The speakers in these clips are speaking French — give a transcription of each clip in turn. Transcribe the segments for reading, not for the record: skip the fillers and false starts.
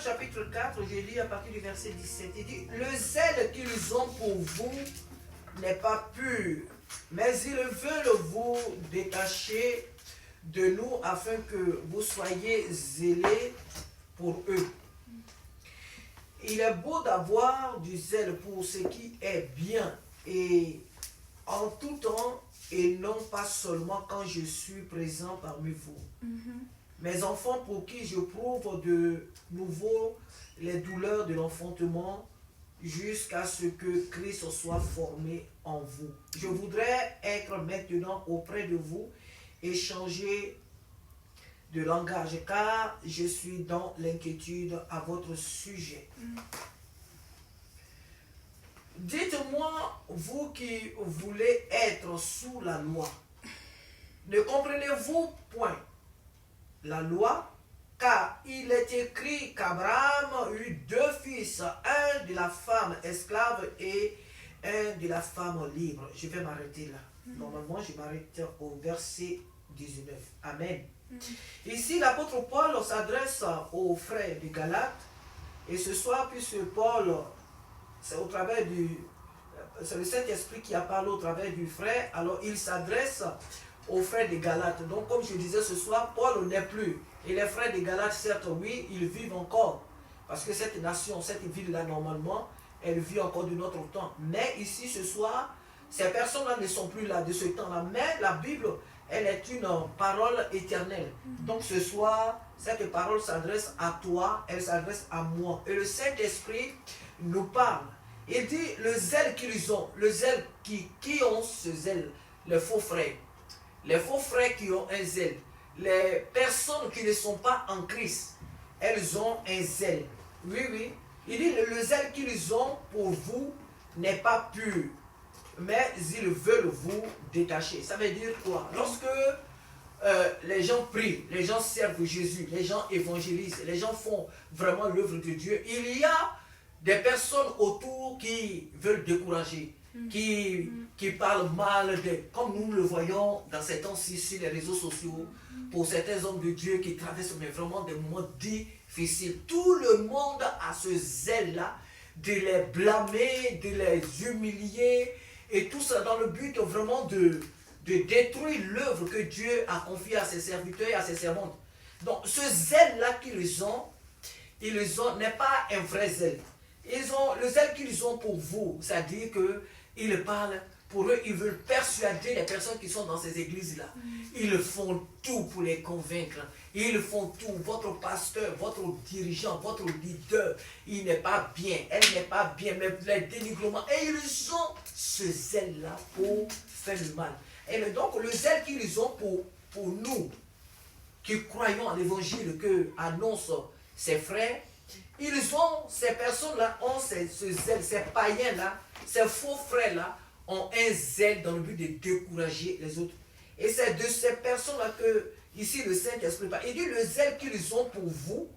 Galates chapitre 4, je lis à partir du verset 17. Il dit, le zèle qu'ils ont pour vous n'est pas pur, mais ils veulent vous détacher de nous afin que vous soyez zélés pour eux. Il est beau d'avoir du zèle pour ce qui est bien et en tout temps et non pas seulement quand je suis présent parmi vous. Mes enfants pour qui je prouve de nouveau les douleurs de l'enfantement jusqu'à ce que Christ soit formé en vous. Je voudrais être maintenant auprès de vous et changer de langage car je suis dans l'inquiétude à votre sujet. Dites-moi, vous qui voulez être sous la loi, ne comprenez-vous point la loi? Car il est écrit qu'Abraham eut 2 fils, un de la femme esclave et un de la femme libre. Je vais m'arrêter là. Normalement, je m'arrête au verset 19. Amen. Ici, l'apôtre Paul s'adresse aux frères de Galates. Et ce soir, puisque Paul, c'est au travers c'est le Saint-Esprit qui a parlé au travers du frère, alors il s'adresse aux frères de Galates. Donc, comme je disais ce soir, Paul n'est plus. Et les frères de Galates, certes, oui, ils vivent encore. Parce que cette nation, cette ville-là, normalement, elle vit encore de notre temps. Mais ici, ce soir, ces personnes-là ne sont plus là de ce temps-là. Mais la Bible, elle est une parole éternelle. Donc, ce soir, cette parole s'adresse à toi, elle s'adresse à moi. Et le Saint-Esprit nous parle. Il dit le zèle qu'ils ont, le zèle qui ont ce zèle, les faux frères. Les faux frères qui ont un zèle. Les personnes qui ne sont pas en Christ, elles ont un zèle. Oui, oui. Il dit le zèle qu'ils ont pour vous n'est pas pur, mais ils veulent vous détacher. Ça veut dire quoi? Lorsque les gens prient, les gens servent Jésus, les gens évangélisent, les gens font vraiment l'œuvre de Dieu, il y a des personnes autour qui veulent décourager, qui parlent mal, comme nous le voyons dans ces temps-ci sur les réseaux sociaux, pour certains hommes de Dieu qui traversent mais vraiment des moments difficiles. Tout le monde a ce zèle-là de les blâmer, de les humilier, et tout ça dans le but vraiment de détruire l'œuvre que Dieu a confiée à ses serviteurs et à ses servantes. Donc ce zèle-là qu'ils ont n'est pas un vrai zèle. Ils ont le zèle qu'ils ont pour vous, c'est-à-dire qu'ils parlent, pour eux, ils veulent persuader les personnes qui sont dans ces églises-là. Ils font tout pour les convaincre. Ils font tout. Votre pasteur, votre dirigeant, votre leader, il n'est pas bien. Elle n'est pas bien, mais les dénigrements. Et ils ont ce zèle-là pour faire le mal. Et donc, le zèle qu'ils ont pour nous, qui croyons à l'évangile que annoncent ses frères, ces personnes-là ont ce zèle, ces païens-là, ces faux frères-là, ont un zèle dans le but de décourager les autres. Et c'est de ces personnes-là que, ici, le Saint-Esprit parle. Il dit, le zèle qu'ils ont pour vous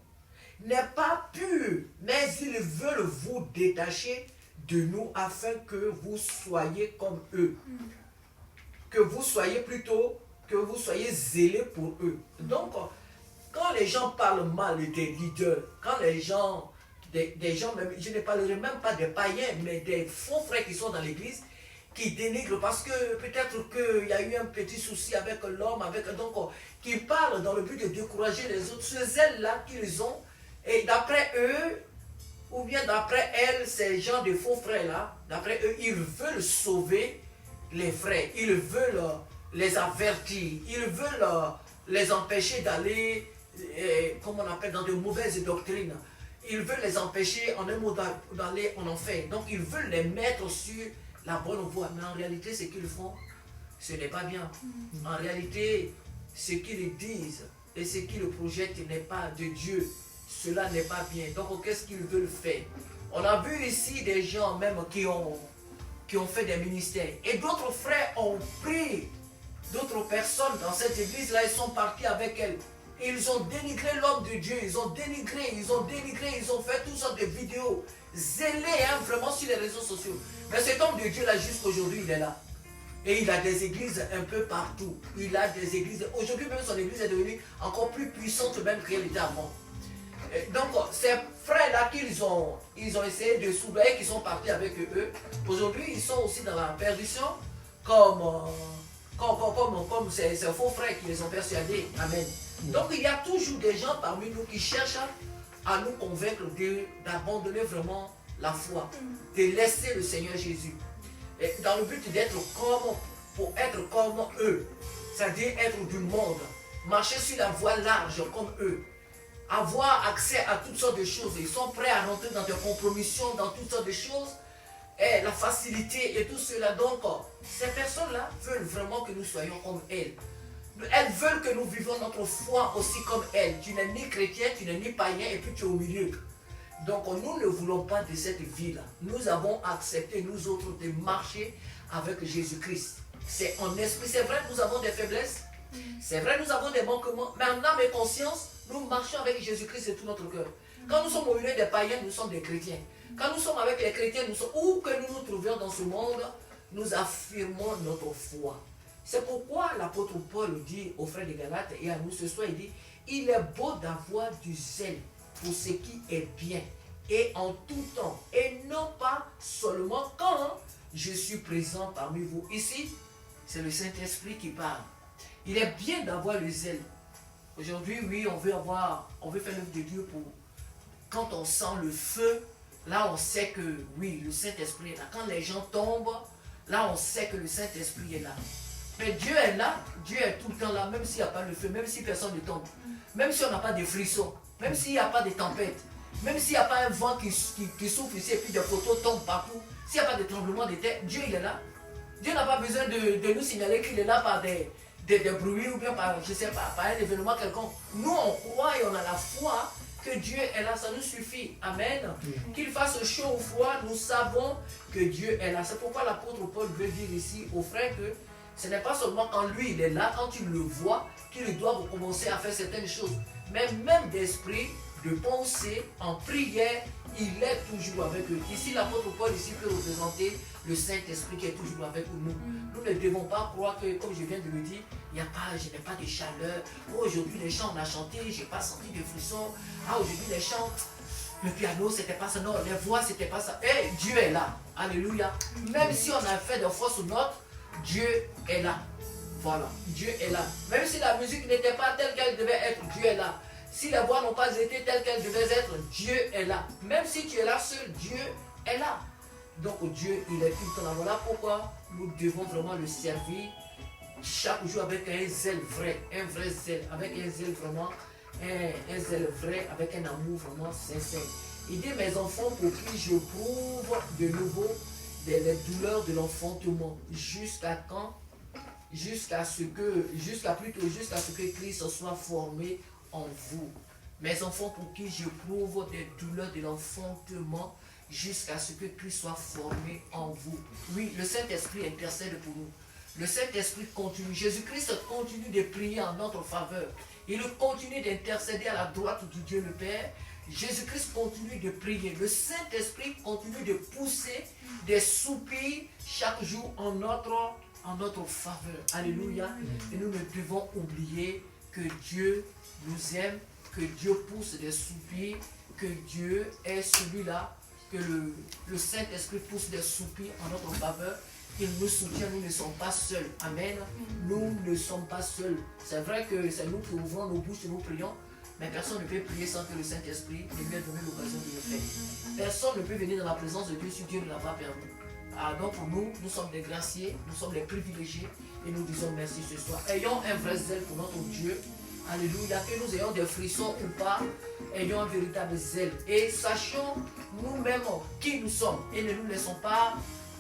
n'est pas pur, mais ils veulent vous détacher de nous afin que vous soyez comme eux. Que vous soyez zélés pour eux. Donc, quand les gens parlent mal des leaders, quand les gens, des gens, même, je ne parlerai même pas des païens, mais des faux frères qui sont dans l'église, qui dénigrent parce que peut-être qu'il y a eu un petit souci avec l'homme, donc qui parlent dans le but de décourager les autres. Ce zèle-là qu'ils ont, et d'après eux, ou bien d'après elles, ces gens de faux frères-là, d'après eux, ils veulent sauver les frères, ils veulent les avertir, ils veulent les empêcher d'aller, comme on appelle, dans de mauvaises doctrines. Ils veulent les empêcher, en un mot, d'aller en enfer. Donc ils veulent les mettre sur la bonne voie. Mais en réalité, ce qu'ils font, ce n'est pas bien. En réalité, ce qu'ils disent et ce qu'ils projettent n'est pas de Dieu. Cela n'est pas bien. Donc qu'est-ce qu'ils veulent faire? On a vu ici des gens même qui ont fait des ministères. Et d'autres frères ont pris d'autres personnes dans cette église-là, ils sont partis avec elles. Ils ont dénigré l'homme de Dieu, ils ont dénigré, ils ont fait toutes sortes de vidéos zélées, vraiment sur les réseaux sociaux. Mais cet homme de Dieu là, jusqu'aujourd'hui, il est là. Et il a des églises un peu partout. Il a des églises. Aujourd'hui même, son église est devenue encore plus puissante même qu'elle était avant. donc ces frères-là ils ont essayé de soulever, qui sont partis avec eux, aujourd'hui ils sont aussi dans la perdition, comme ces faux frères qui les ont persuadés. Amen. Donc il y a toujours des gens parmi nous qui cherchent à nous convaincre d'abandonner vraiment la foi, de laisser le Seigneur Jésus, et dans le but d'être pour être comme eux, c'est-à-dire être du monde, marcher sur la voie large comme eux, avoir accès à toutes sortes de choses. Ils sont prêts à rentrer dans des compromissions, dans toutes sortes de choses, et la facilité et tout cela. Donc, ces personnes-là veulent vraiment que nous soyons comme elles. Elles veulent que nous vivions notre foi aussi comme elles. Tu n'es ni chrétien, tu n'es ni païen, et puis tu es au milieu. Donc, nous ne voulons pas de cette vie-là. Nous avons accepté, nous autres, de marcher avec Jésus-Christ. C'est en esprit. C'est vrai, nous avons des faiblesses. C'est vrai, nous avons des manquements. Mais en âme et conscience, nous marchons avec Jésus-Christ de tout notre cœur. Quand nous sommes au milieu des païens, nous sommes des chrétiens. Quand nous sommes avec les chrétiens, où que nous nous trouvions dans ce monde, nous affirmons notre foi. C'est pourquoi l'apôtre Paul dit aux frères de Galates et à nous ce soir, il dit, il est beau d'avoir du zèle pour ce qui est bien et en tout temps, et non pas seulement quand je suis présent parmi vous. Ici, c'est le Saint-Esprit qui parle. Il est bien d'avoir le zèle. Aujourd'hui, oui, on veut faire l'œuvre de Dieu pour... Quand on sent le feu, là on sait que, oui, le Saint-Esprit est là. Quand les gens tombent, là on sait que le Saint-Esprit est là. Mais Dieu est là, Dieu est tout le temps là, même s'il n'y a pas le feu, même si personne ne tombe. Même si on n'a pas de frissons, même s'il n'y a pas de tempête, même s'il n'y a pas un vent qui souffle ici et puis des photos tombent partout, s'il n'y a pas de tremblement de terre, Dieu il est là. Dieu n'a pas besoin de nous signaler qu'il est là par des bruits ou bien par, je sais pas, par un événement quelconque. Nous on croit et on a la foi que Dieu est là, ça nous suffit. Amen. Qu'il fasse chaud ou froid, nous savons que Dieu est là. C'est pourquoi l'apôtre Paul veut dire ici aux frères que ce n'est pas seulement quand lui il est là, quand tu le vois, qu'il doit commencer à faire certaines choses. Mais même d'esprit, de pensée, en prière, il est toujours avec eux. Ici, l'apôtre Paul ici peut représenter le Saint-Esprit qui est toujours avec nous. Nous ne devons pas croire que, comme je viens de le dire, je n'ai pas de chaleur. Oh, aujourd'hui, les chants, on a chanté, je n'ai pas senti de frissons. Ah, aujourd'hui, les chants, le piano, c'était pas ça. Non, les voix, c'était pas ça. Et Dieu est là. Alléluia. Même si on a fait de fausses notes, Dieu est là. Voilà, Dieu est là. Même si la musique n'était pas telle qu'elle devait être, Dieu est là. Si les voix n'ont pas été telles qu'elles devaient être, Dieu est là. Même si tu es là seul, Dieu est là. Donc Dieu, il est tout le temps là. Voilà pourquoi nous devons vraiment le servir chaque jour avec un zèle vrai, un vrai zèle, avec un zèle vraiment, un zèle vrai, avec un amour vraiment sincère. Il dit, mes enfants, pour qui je prouve de nouveau les douleurs de l'enfantement, jusqu'à quand? Jusqu'à ce que Christ soit formé en vous. Mes enfants, pour qui je prouve des douleurs de l'enfantement, jusqu'à ce que Christ soit formé en vous. Oui, le Saint-Esprit intercède pour nous. Le Saint-Esprit continue. Jésus-Christ continue de prier en notre faveur. Il continue d'intercéder à la droite du Dieu le Père. Jésus-Christ continue de prier. Le Saint-Esprit continue de pousser des soupirs chaque jour en notre faveur. Alléluia. Et nous ne devons oublier que Dieu nous aime, que Dieu pousse des soupirs, que Dieu est celui-là, que le Saint-Esprit pousse des soupirs en notre faveur. Il nous soutient, nous ne sommes pas seuls. Amen. Nous ne sommes pas seuls. C'est vrai que c'est nous qui ouvrons nos bouches et nous prions, mais personne ne peut prier sans que le Saint-Esprit ne lui ait donné l'occasion de le faire. Personne ne peut venir dans la présence de Dieu si Dieu ne l'a pas permis. Ah, donc pour nous, nous sommes des graciés, nous sommes des privilégiés et nous disons merci ce soir. Ayons un vrai zèle pour notre Dieu. Alléluia, que nous ayons des frissons ou pas, ayons un véritable zèle. Et sachons nous-mêmes qui nous sommes et ne nous laissons pas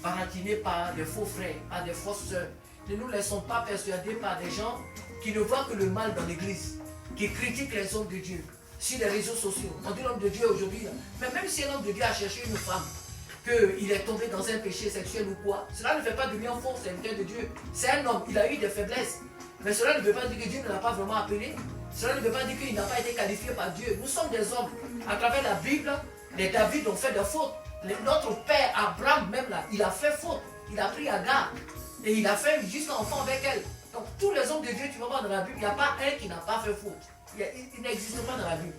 baratinés par des faux frères, par des fausses sœurs. Ne nous laissons pas persuader par des gens qui ne voient que le mal dans l'église, qui critiquent les hommes de Dieu sur les réseaux sociaux. On dit l'homme de Dieu aujourd'hui, mais même si un homme de Dieu a cherché une femme, qu'il est tombé dans un péché sexuel ou quoi, cela ne fait pas de lui un faux serviteur de Dieu. C'est un homme, il a eu des faiblesses. Mais cela ne veut pas dire que Dieu ne l'a pas vraiment appelé. Cela ne veut pas dire qu'il n'a pas été qualifié par Dieu. Nous sommes des hommes. À travers la Bible, les David ont fait des fautes. Notre père Abraham même là, il a fait faute. Il a pris Agar. Et il a fait jusqu'un enfant avec elle. Donc tous les hommes de Dieu, tu vas voir dans la Bible, il n'y a pas un qui n'a pas fait faute. Il n'existe pas dans la Bible.